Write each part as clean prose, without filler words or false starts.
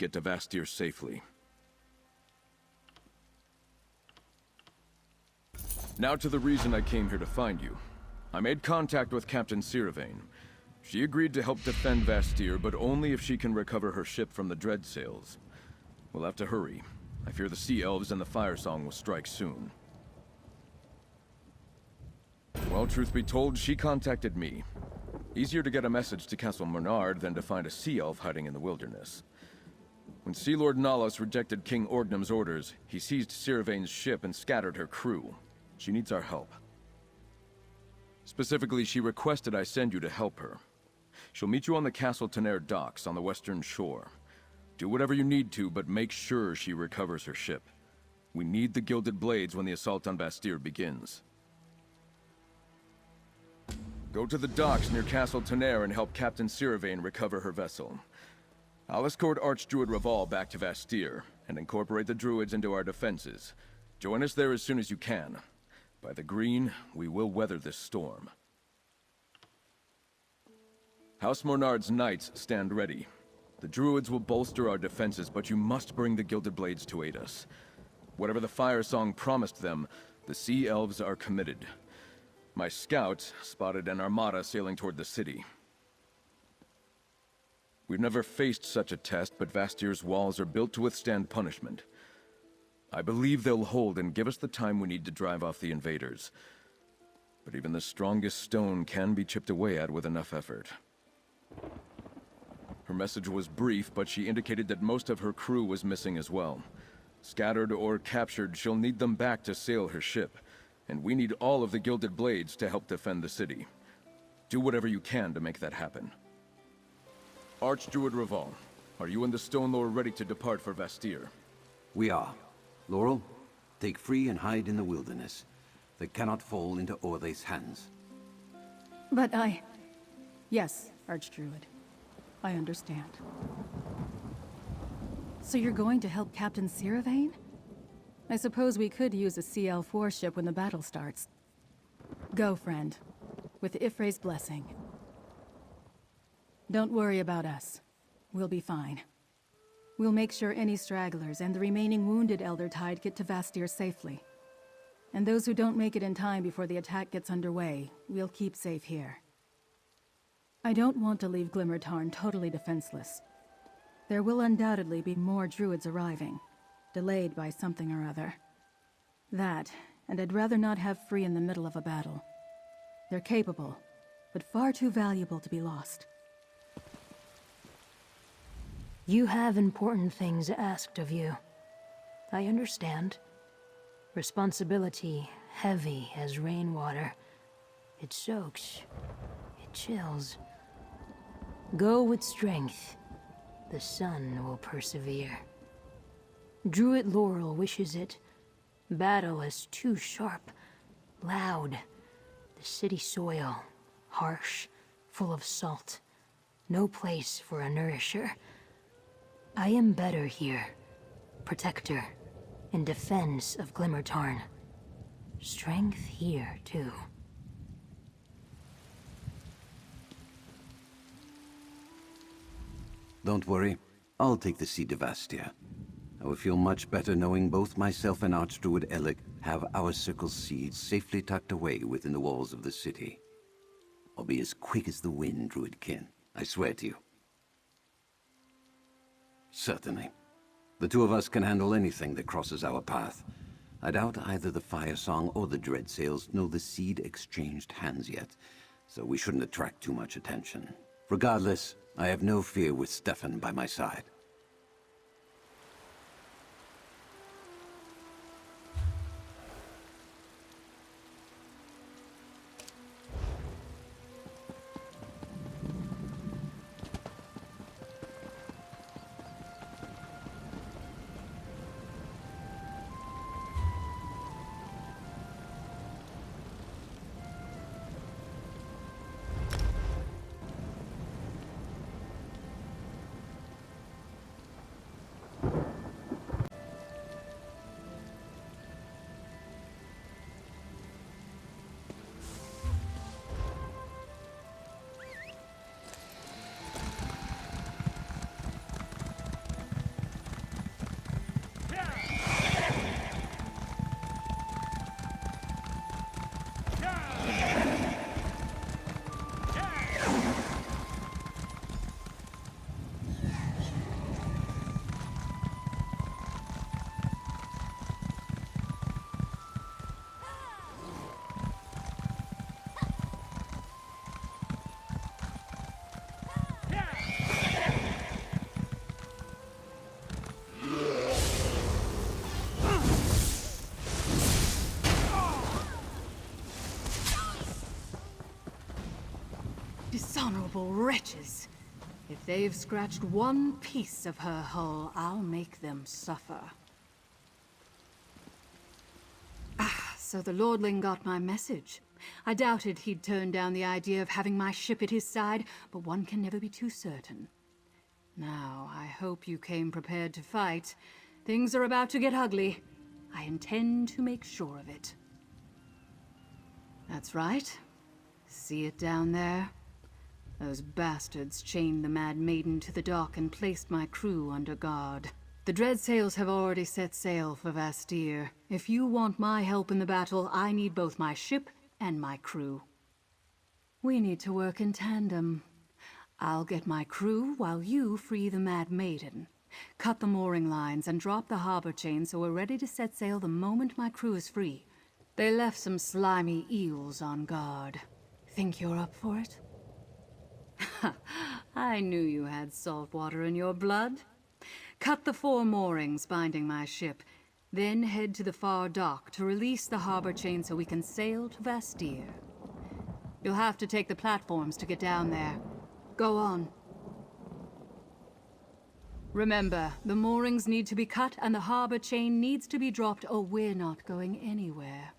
get to Vastir safely. Now to the reason I came here to find you. I made contact with Captain Siravaen. She agreed to help defend Vastir, but only if she can recover her ship from the Dreadsails. We'll have to hurry. I fear the Sea Elves and the Firesong will strike soon. Well, truth be told, she contacted me. Easier to get a message to Castle Mornard than to find a Sea Elf hiding in the wilderness. When Sea Lord Nalos rejected King Orgnum's orders, he seized Siravaen's ship and scattered her crew. She needs our help. Specifically, she requested I send you to help her. She'll meet you on the Castle Tenair docks on the western shore. Do whatever you need to, but make sure she recovers her ship. We need the Gilded Blades when the assault on Vastir begins. Go to the docks near Castle Tenair and help Captain Siravaen recover her vessel. I'll escort Archdruid Rahval back to Vastir, and incorporate the druids into our defenses. Join us there as soon as you can. By the green, we will weather this storm. House Mornard's knights stand ready. The druids will bolster our defenses, but you must bring the Gilded Blades to aid us. Whatever the Firesong promised them, the Sea Elves are committed. My scouts spotted an armada sailing toward the city. We've never faced such a test, but Vastir's walls are built to withstand punishment. I believe they'll hold and give us the time we need to drive off the invaders. But even the strongest stone can be chipped away at with enough effort. Her message was brief, but she indicated that most of her crew was missing as well. Scattered or captured, she'll need them back to sail her ship. And we need all of the Gilded Blades to help defend the city. Do whatever you can to make that happen. Archdruid Rahval, are you and the Stone Lord ready to depart for Vastir? We are. Laurel, take Frii and hide in the wilderness. They cannot fall into Orthe's hands. But Yes, Archdruid. I understand. So you're going to help Captain Siravaen? I suppose we could use a CL warship when the battle starts. Go, friend. With Ifre's blessing. Don't worry about us. We'll be fine. We'll make sure any stragglers and the remaining wounded Eldertide get to Vastir safely. And those who don't make it in time before the attack gets underway, we'll keep safe here. I don't want to leave Glimmertarn totally defenseless. There will undoubtedly be more druids arriving, delayed by something or other. That, and I'd rather not have Frii in the middle of a battle. They're capable, but far too valuable to be lost. You have important things asked of you. I understand. Responsibility heavy as rainwater. It soaks. It chills. Go with strength. The sun will persevere. Druid Laurel wishes it. Battle is too sharp, loud. The city soil, harsh, full of salt. No place for a nourisher. I am better here. Protector. In defense of Glimmertarn. Strength here, too. Don't worry. I'll take the Sea to Vastir. I will feel much better knowing both myself and Archdruid Ellic have our Circle's seeds safely tucked away within the walls of the city. I'll be as quick as the wind, Druidkin. I swear to you. Certainly. The two of us can handle anything that crosses our path. I doubt either the Firesong or the Dreadsails know the seed exchanged hands yet, so we shouldn't attract too much attention. Regardless, I have no fear with Stefan by my side. Dishonorable wretches! If they've scratched one piece of her hull, I'll make them suffer. So the Lordling got my message. I doubted he'd turn down the idea of having my ship at his side, but one can never be too certain. Now, I hope you came prepared to fight. Things are about to get ugly. I intend to make sure of it. That's right. See it down there? Those bastards chained the Mad Maiden to the dock and placed my crew under guard. The Dreadsails have already set sail for Vastir. If you want my help in the battle, I need both my ship and my crew. We need to work in tandem. I'll get my crew while you free the Mad Maiden. Cut the mooring lines and drop the harbor chain so we're ready to set sail the moment my crew is free. They left some slimy eels on guard. Think you're up for it? I knew you had salt water in your blood. Cut the 4 moorings binding my ship, then head to the far dock to release the harbor chain so we can sail to Vastir. You'll have to take the platforms to get down there. Go on. Remember, the moorings need to be cut and the harbor chain needs to be dropped or we're not going anywhere.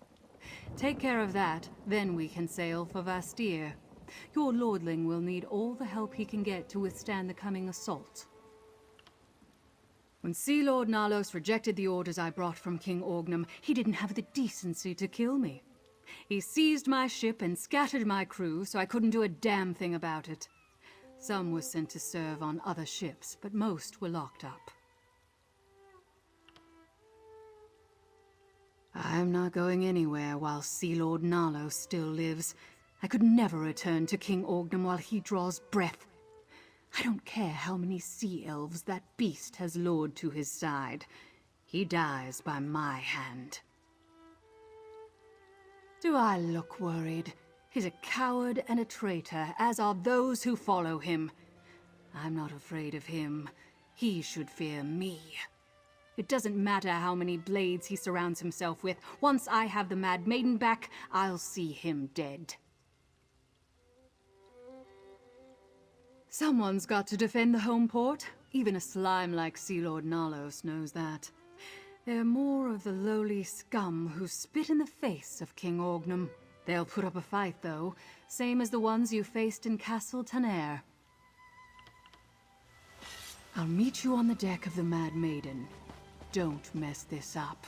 Take care of that, then we can sail for Vastir. Your Lordling will need all the help he can get to withstand the coming assault. When Sea Lord Nalos rejected the orders I brought from King Orgnum, he didn't have the decency to kill me. He seized my ship and scattered my crew, so I couldn't do a damn thing about it. Some were sent to serve on other ships, but most were locked up. I'm not going anywhere while Sea Lord Nalos still lives. I could never return to King Orgnum while he draws breath. I don't care how many sea elves that beast has lured to his side. He dies by my hand. Do I look worried? He's a coward and a traitor, as are those who follow him. I'm not afraid of him. He should fear me. It doesn't matter how many blades he surrounds himself with. Once I have the Mad Maiden back, I'll see him dead. Someone's got to defend the home port. Even a slime like Sea Lord Nalos knows that. They're more of the lowly scum who spit in the face of King Orgnum. They'll put up a fight, though, same as the ones you faced in Castle Taner. I'll meet you on the deck of the Mad Maiden. Don't mess this up.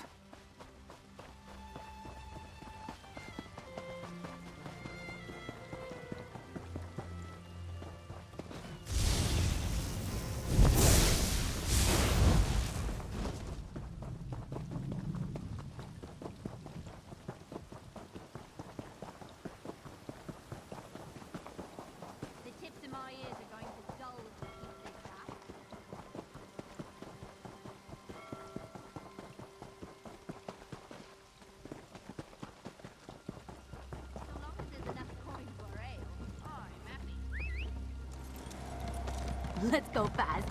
Let's go fast.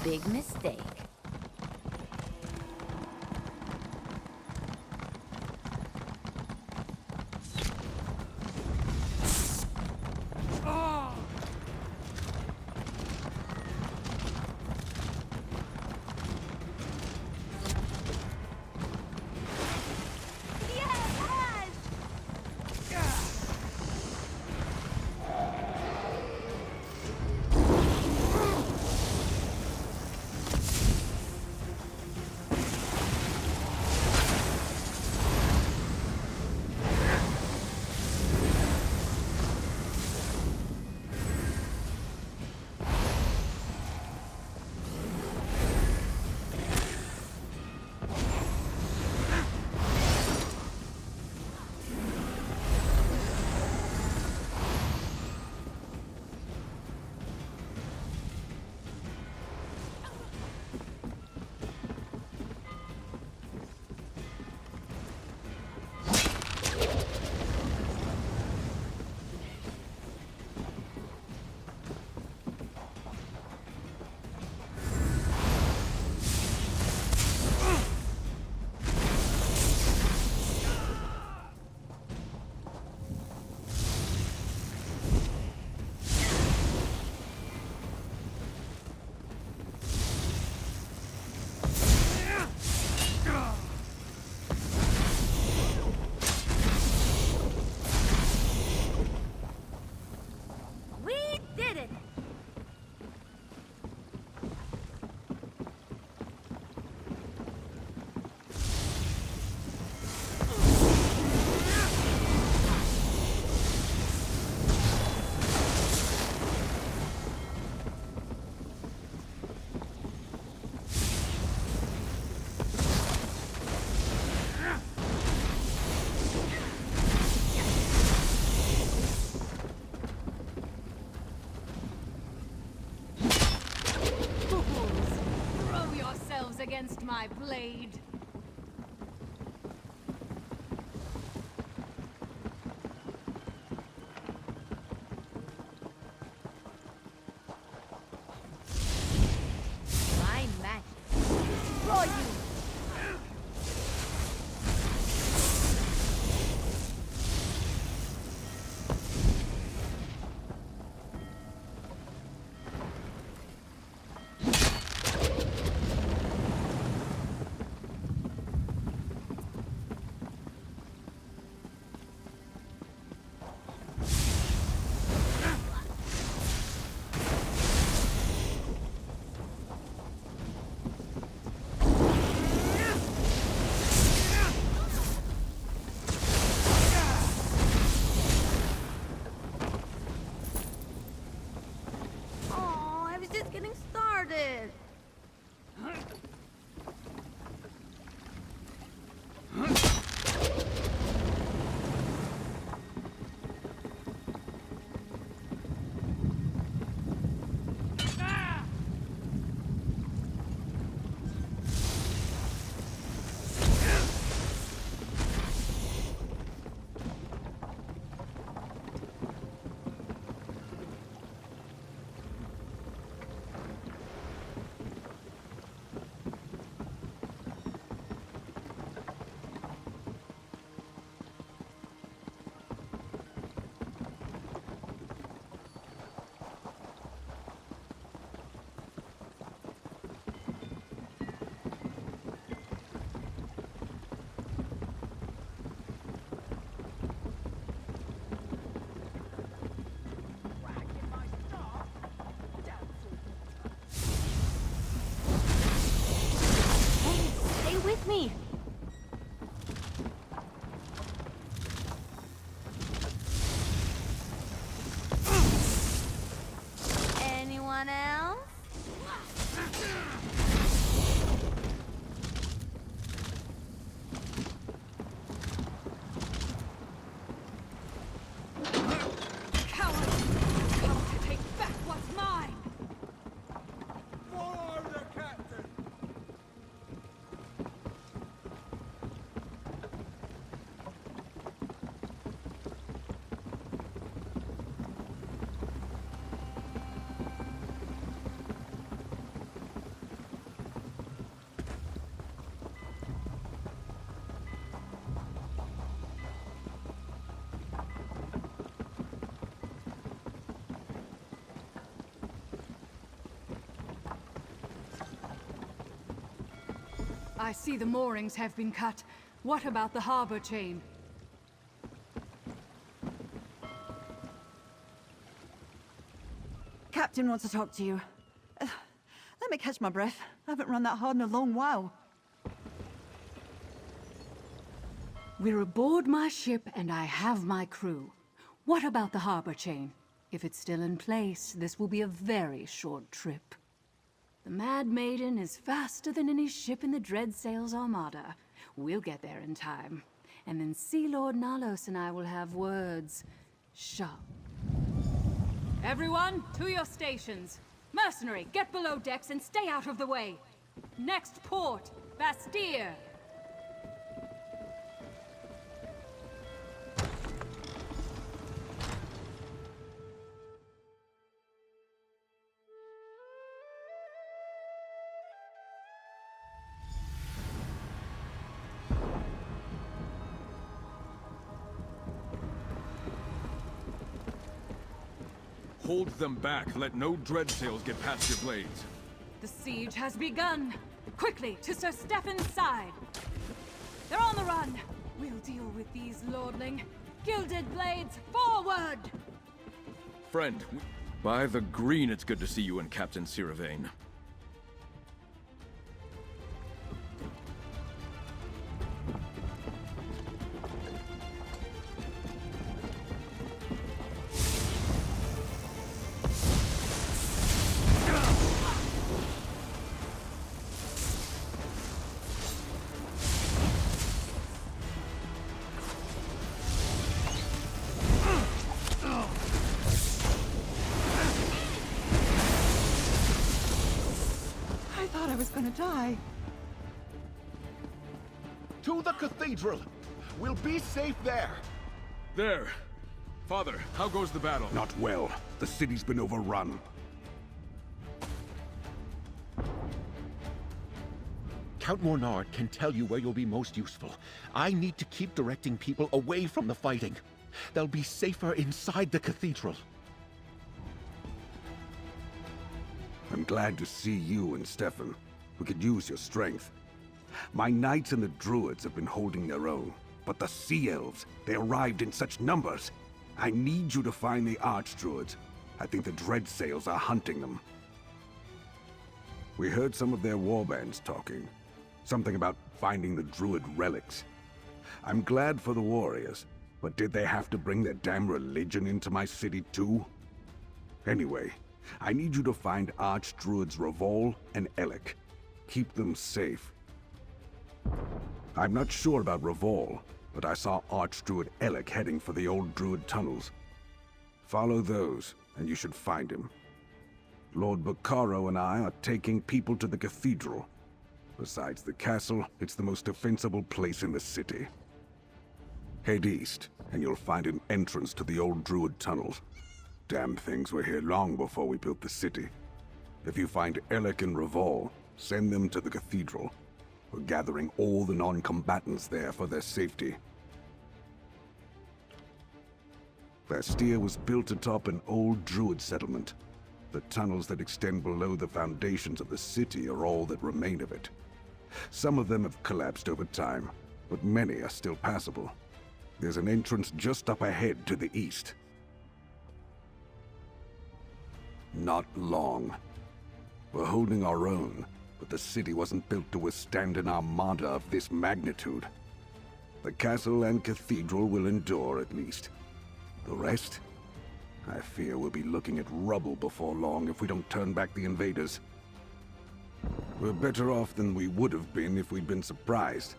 Big mistake. against my blade. My match. Destroy you! With me! Anyone else? Coward! Come to take back what's mine! Follow the captain! I see the moorings have been cut. What about the harbor chain? Captain wants to talk to you. Let me catch my breath. I haven't run that hard in a long while. We're aboard my ship and I have my crew. What about the harbor chain? If it's still in place, this will be a very short trip. The Mad Maiden is faster than any ship in the Dreadsail's armada. We'll get there in time. And then Sea Lord Nalos and I will have words. Sharp. Everyone, to your stations. Mercenary, get below decks and stay out of the way. Next port, Bastille. Hold them back. Let no Dreadsails get past your blades. The siege has begun. Quickly, to Sir Stefan's side. They're on the run. We'll deal with these lordling. Gilded blades, forward! Friend, by the green, it's good to see you and Captain Siravaen. I thought I was gonna die. To the cathedral! We'll be safe there! There. Father, how goes the battle? Not well. The city's been overrun. Count Mornard can tell you where you'll be most useful. I need to keep directing people away from the fighting. They'll be safer inside the cathedral. I'm glad to see you and Stefan. We could use your strength. My knights and the druids have been holding their own, but the sea elves, they arrived in such numbers. I need you to find the Archdruids. I think the Dreadsails are hunting them. We heard some of their warbands talking. Something about finding the Druid relics. I'm glad for the warriors, but did they have to bring their damn religion into my city too? Anyway, I need you to find Archdruids Rahval and Ellic. Keep them safe. I'm not sure about Rahval, but I saw Archdruid Ellic heading for the old Druid tunnels. Follow those, and you should find him. Lord Bacaro and I are taking people to the cathedral. Besides the castle, it's the most defensible place in the city. Head east, and you'll find an entrance to the old Druid tunnels. Damn things were here long before we built the city. If you find Ellic and Rahval, send them to the cathedral. We're gathering all the non-combatants there for their safety. Bastir was built atop an old Druid settlement. The tunnels that extend below the foundations of the city are all that remain of it. Some of them have collapsed over time, but many are still passable. There's an entrance just up ahead to the east. Not long. We're holding our own, but the city wasn't built to withstand an armada of this magnitude. The castle and cathedral will endure at least. The rest? I fear we'll be looking at rubble before long if we don't turn back the invaders. We're better off than we would have been if we'd been surprised,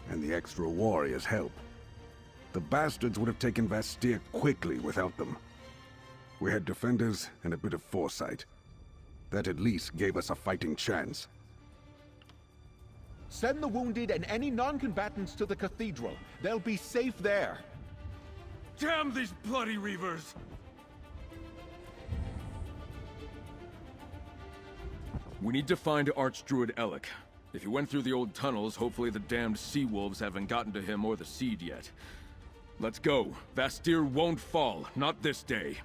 and the extra warriors help. The bastards would have taken Bastir quickly without them. We had defenders and a bit of foresight. That at least gave us a fighting chance. Send the wounded and any non-combatants to the cathedral. They'll be safe there. Damn these bloody reavers! We need to find Archdruid Ellic. If he went through the old tunnels, hopefully the damned sea wolves haven't gotten to him or the seed yet. Let's go. Bastir won't fall, not this day.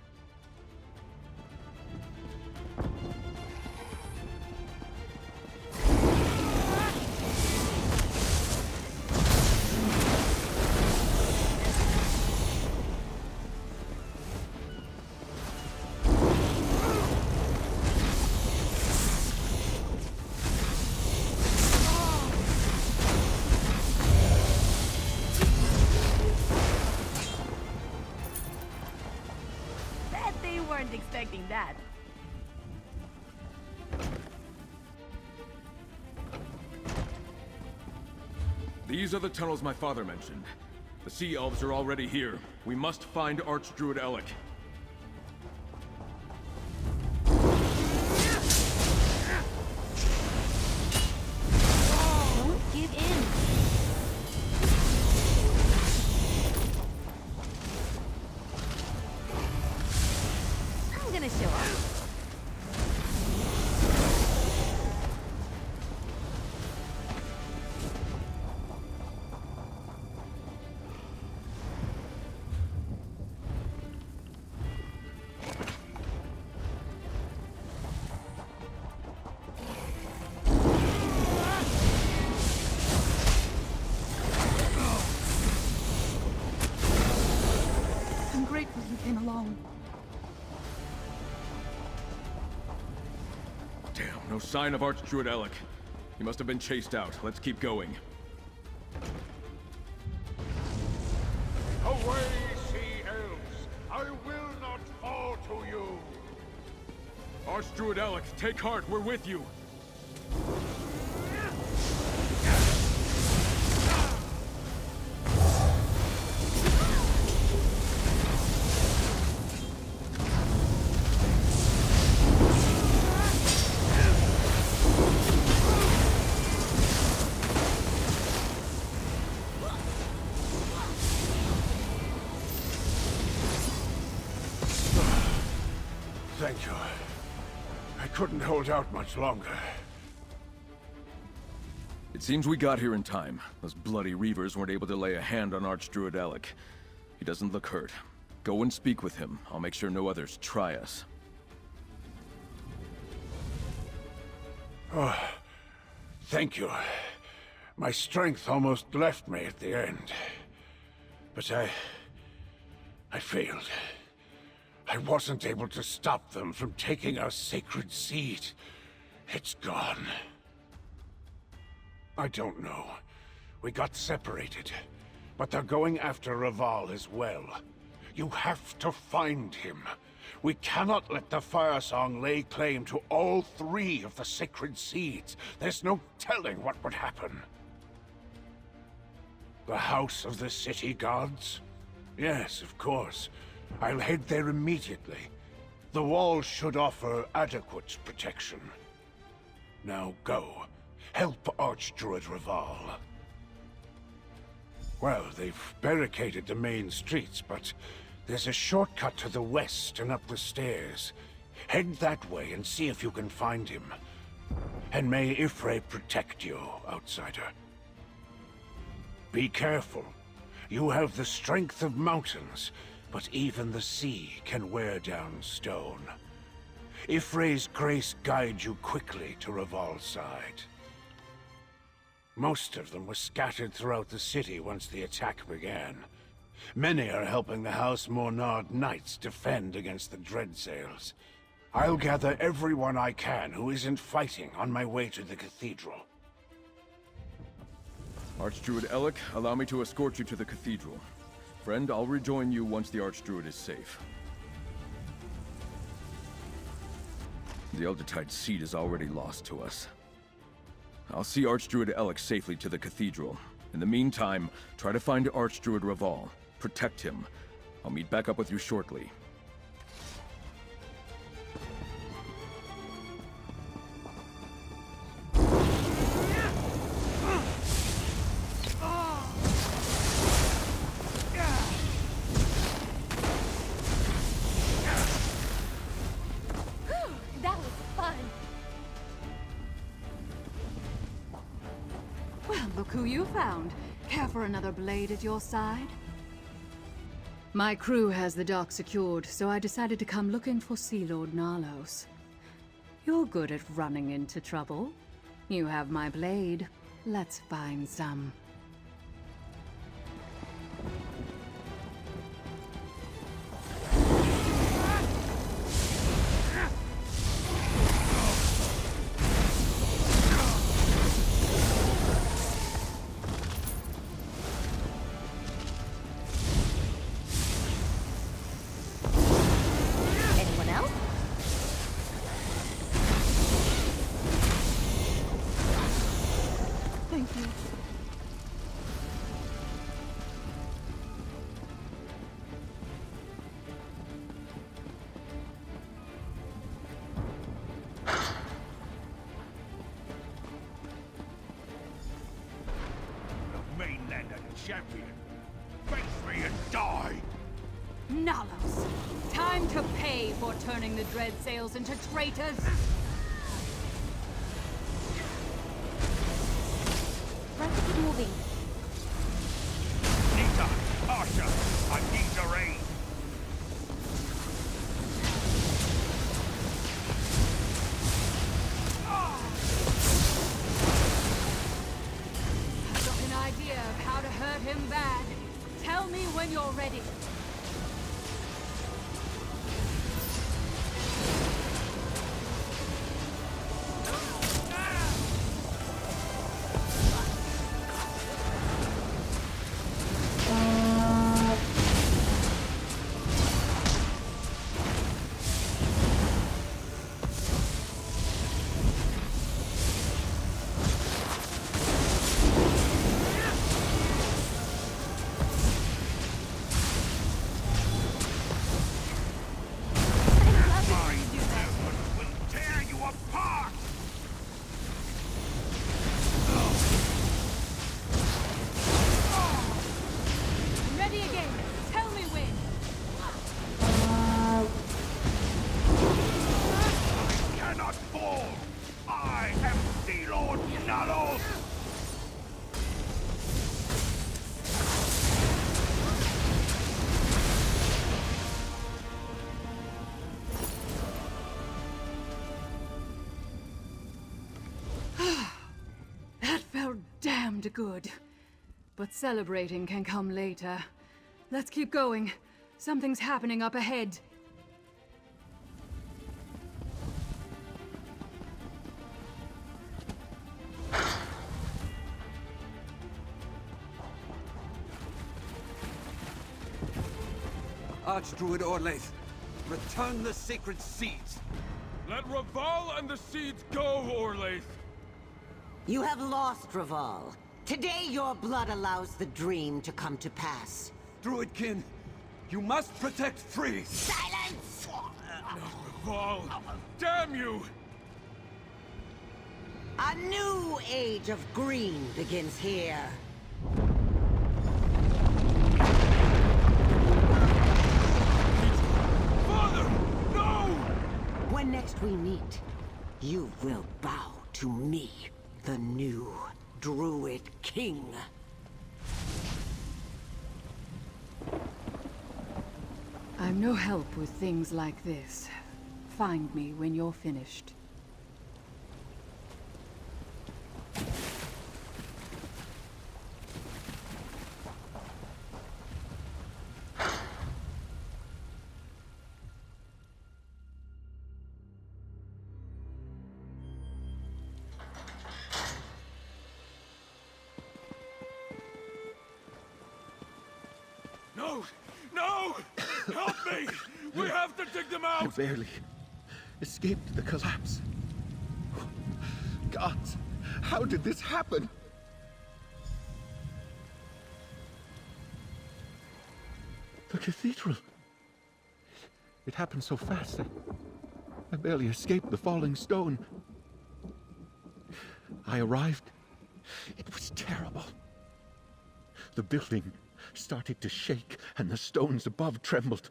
Weren't expecting that. These are the tunnels my father mentioned. The sea elves are already here. We must find Archdruid Ellic. Don't give in. I'm gonna show up. I'm grateful you came along. Damn, no sign of Archdruid Ellic. He must have been chased out. Let's keep going. Away, sea elves! I will not fall to you! Archdruid Ellic, take heart, we're with you! couldn't hold out much longer. It seems we got here in time. Those bloody Reavers weren't able to lay a hand on Archdruid Ellic. He doesn't look hurt. Go and speak with him. I'll make sure no others try us. Oh, thank you. My strength almost left me at the end. But I failed. I wasn't able to stop them from taking our sacred seed. It's gone. I don't know. We got separated. But they're going after Rahval as well. You have to find him. We cannot let the Firesong lay claim to all 3 of the sacred seeds. There's no telling what would happen. The House of the City Gods? Yes, of course. I'll head there immediately. The wall should offer adequate protection. Now go. Help Archdruid Rahval. Well, they've barricaded the main streets, but there's a shortcut to the west and up the stairs. Head that way and see if you can find him. And may Frii protect you, outsider. Be careful. You have the strength of mountains, but even the sea can wear down stone. Frii's grace guide you quickly to Rahval's side. Most of them were scattered throughout the city once the attack began. Many are helping the House Mornard Knights defend against the Dreadsails. I'll gather everyone I can who isn't fighting on my way to the cathedral. Archdruid Ellic, allow me to escort you to the cathedral. Friend, I'll rejoin you once the Archdruid is safe. The Eldertide seed is already lost to us. I'll see Archdruid Ellic safely to the cathedral. In the meantime, try to find Archdruid Rahval. Protect him. I'll meet back up with you shortly. That was fun. Well, look who you found. Care for another blade at your side? My crew has the dock secured, so I decided to come looking for Sea Lord Nalos. You're good at running into trouble. You have my blade. Let's find some. Anyone else? Thank you. The mainlander champion. Face me and die! Nalos! Time to pay for turning the Dreadsails into traitors! Let's keep moving. Nita! Asha! I need your aid! I've got an idea of how to hurt him bad. Tell me when you're ready. damned good. But celebrating can come later. Let's keep going. Something's happening up ahead. Archdruid Ellic, return the sacred seeds. Let Rahval and the seeds go, Ellic! You have lost, Rahval. Today your blood allows the dream to come to pass. Druidkin, you must protect Frii. Silence! Rahval! Damn you! A new age of green begins here. Father! No! When next we meet, you will bow to me, the new Druid King. I'm no help with things like this. Find me when you're finished. No! No! Help me! We have to dig them I out! barely escaped the collapse. Gods, how did this happen? The cathedral. It happened so fast. I barely escaped the falling stone. I arrived. It was terrible. The building started to shake, and the stones above trembled.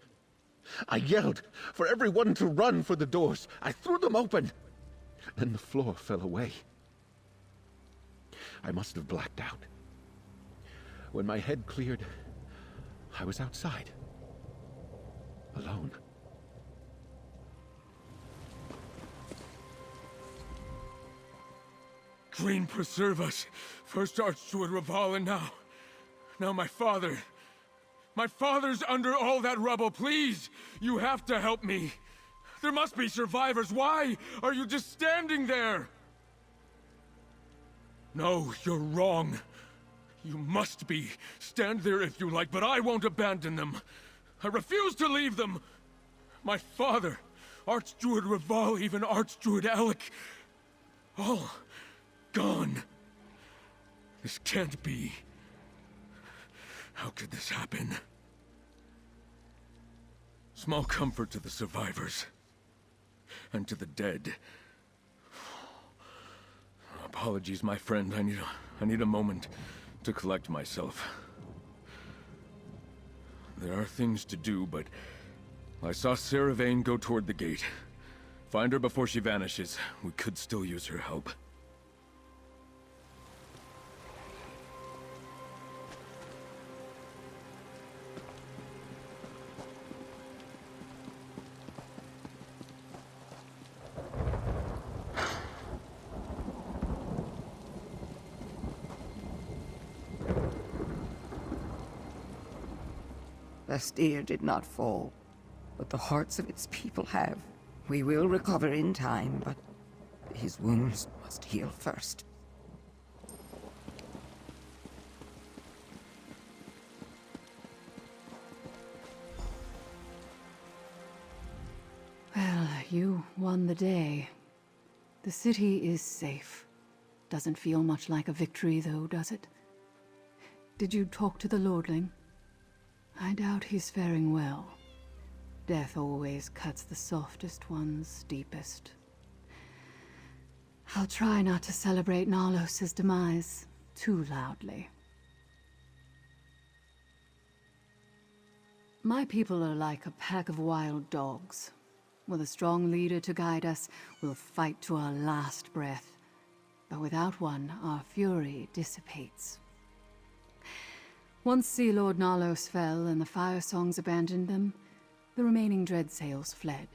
I yelled for everyone to run for the doors. I threw them open. Then the floor fell away. I must have blacked out. When my head cleared, I was outside. Alone. Green preserve us. First Archdruid Rahval and now my father. My father's under all that rubble. Please, you have to help me. There must be survivors. Why are you just standing there? No, you're wrong. You must be. Stand there if you like, but I won't abandon them. I refuse to leave them. My father, Archdruid Rahval, even Archdruid Ellic, all gone. This can't be. How could this happen? Small comfort to the survivors. And to the dead. Apologies, my friend. I need a moment to collect myself. There are things to do, but I saw Siravaen go toward the gate. Find her before she vanishes. We could still use her help. Bastir did not fall, but the hearts of its people have. We will recover in time, but his wounds must heal first. Well, you won the day. The city is safe. Doesn't feel much like a victory, though, does it? Did you talk to the Lordling? I doubt he's faring well. Death always cuts the softest ones deepest. I'll try not to celebrate Nalos' demise too loudly. My people are like a pack of wild dogs. With a strong leader to guide us, we'll fight to our last breath. But without one, our fury dissipates. Once Sea Lord Nalos fell and the Firesongs abandoned them, the remaining Dreadsails fled.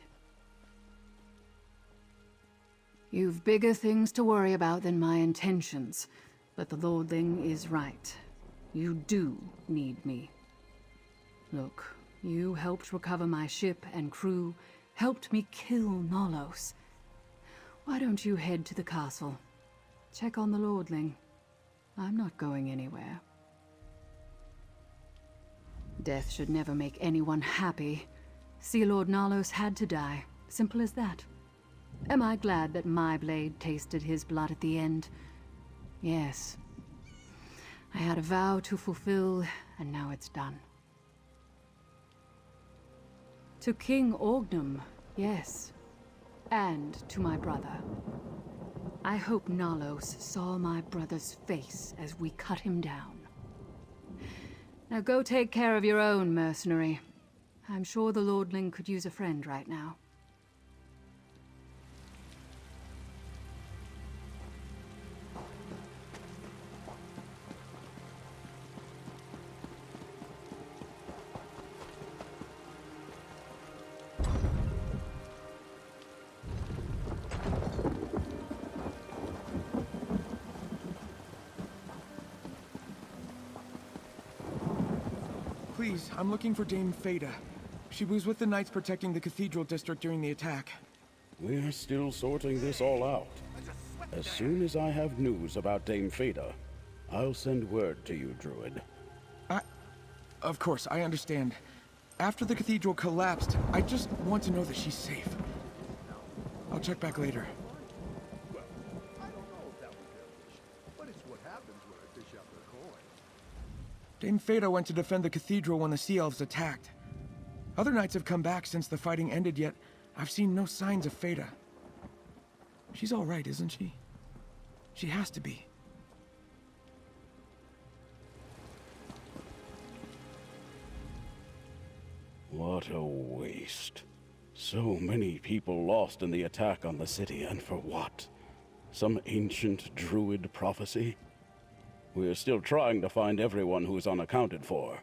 You've bigger things to worry about than my intentions. But the Lordling is right. You do need me. Look, you helped recover my ship and crew, helped me kill Nolos. Why don't you head to the castle? Check on the Lordling. I'm not going anywhere. Death should never make anyone happy. Sea Lord Nalos had to die. Simple as that. Am I glad that my blade tasted his blood at the end? Yes. I had a vow to fulfill, and now it's done. To King Orgnum, yes. And to my brother. I hope Nalos saw my brother's face as we cut him down. Now go take care of your own, mercenary. I'm sure the Lordling could use a friend right now. Please, I'm looking for Dame Fada. She was with the knights protecting the cathedral district during the attack. We're still sorting this all out. As soon as I have news about Dame Fada, I'll send word to you, Druid. Of course, I understand. After the cathedral collapsed, I just want to know that she's safe. I'll check back later. Dame Fada went to defend the cathedral when the Sea Elves attacked. Other knights have come back since the fighting ended, yet I've seen no signs of Fada. She's all right, isn't she? She has to be. What a waste. So many people lost in the attack on the city, and for what? Some ancient druid prophecy? We're still trying to find everyone who's unaccounted for.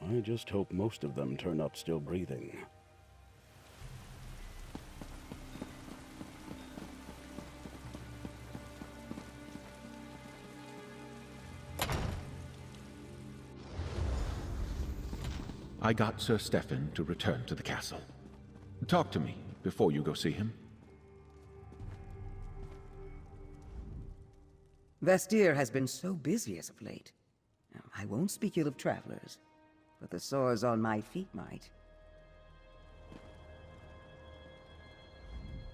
I just hope most of them turn up still breathing. I got Sir Stefan to return to the castle. Talk to me before you go see him. Vastir has been so busy as of late. Now, I won't speak ill of travelers, but the sores on my feet might.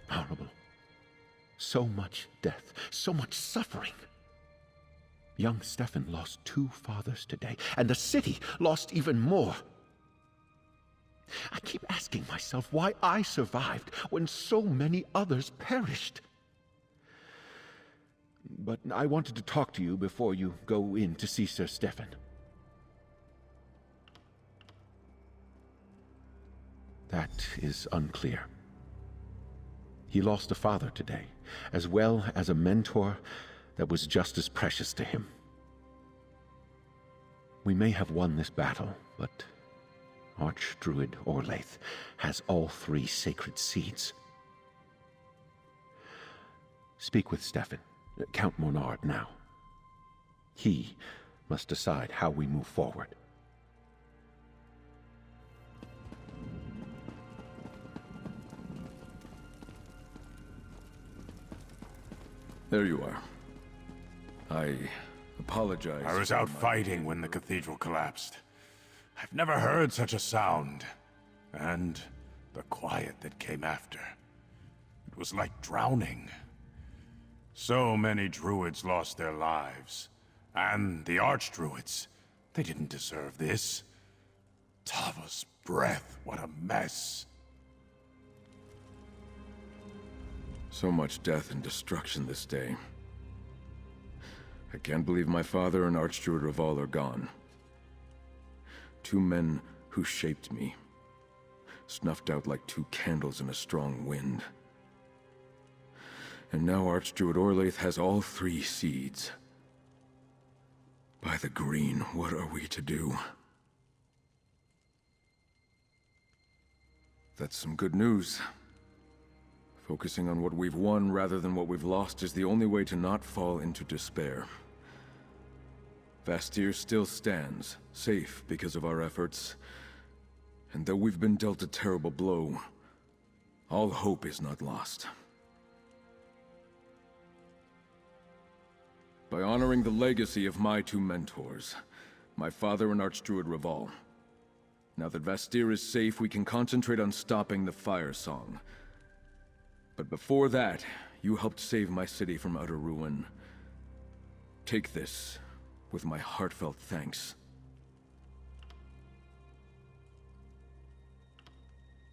Horrible. So much death, so much suffering. Young Stefan lost 2 fathers today, and the city lost even more. I keep asking myself why I survived when so many others perished. But I wanted to talk to you before you go in to see Sir Stefan. That is unclear. He lost a father today, as well as a mentor that was just as precious to him. We may have won this battle, but Archdruid Orlaith has all 3 sacred seeds. Speak with Stefan, Count Mornard now. He must decide how we move forward. There you are. I apologize. I was out fighting when the cathedral collapsed. I've never heard such a sound. And the quiet that came after. It was like drowning. So many druids lost their lives. And the Archdruids. They didn't deserve this. Tava's breath, what a mess. So much death and destruction this day. I can't believe my father and Archdruid Rahval are gone. 2 men who shaped me. Snuffed out like 2 candles in a strong wind. And now Archdruid Orlaith has all 3 seeds. By the green, what are we to do? That's some good news. Focusing on what we've won rather than what we've lost is the only way to not fall into despair. Vastir still stands, safe because of our efforts. And though we've been dealt a terrible blow, all hope is not lost. By honoring the legacy of my two mentors, my father and Archdruid Rahval. Now that Vastir is safe, we can concentrate on stopping the Firesong. But before that, you helped save my city from utter ruin. Take this, with my heartfelt thanks.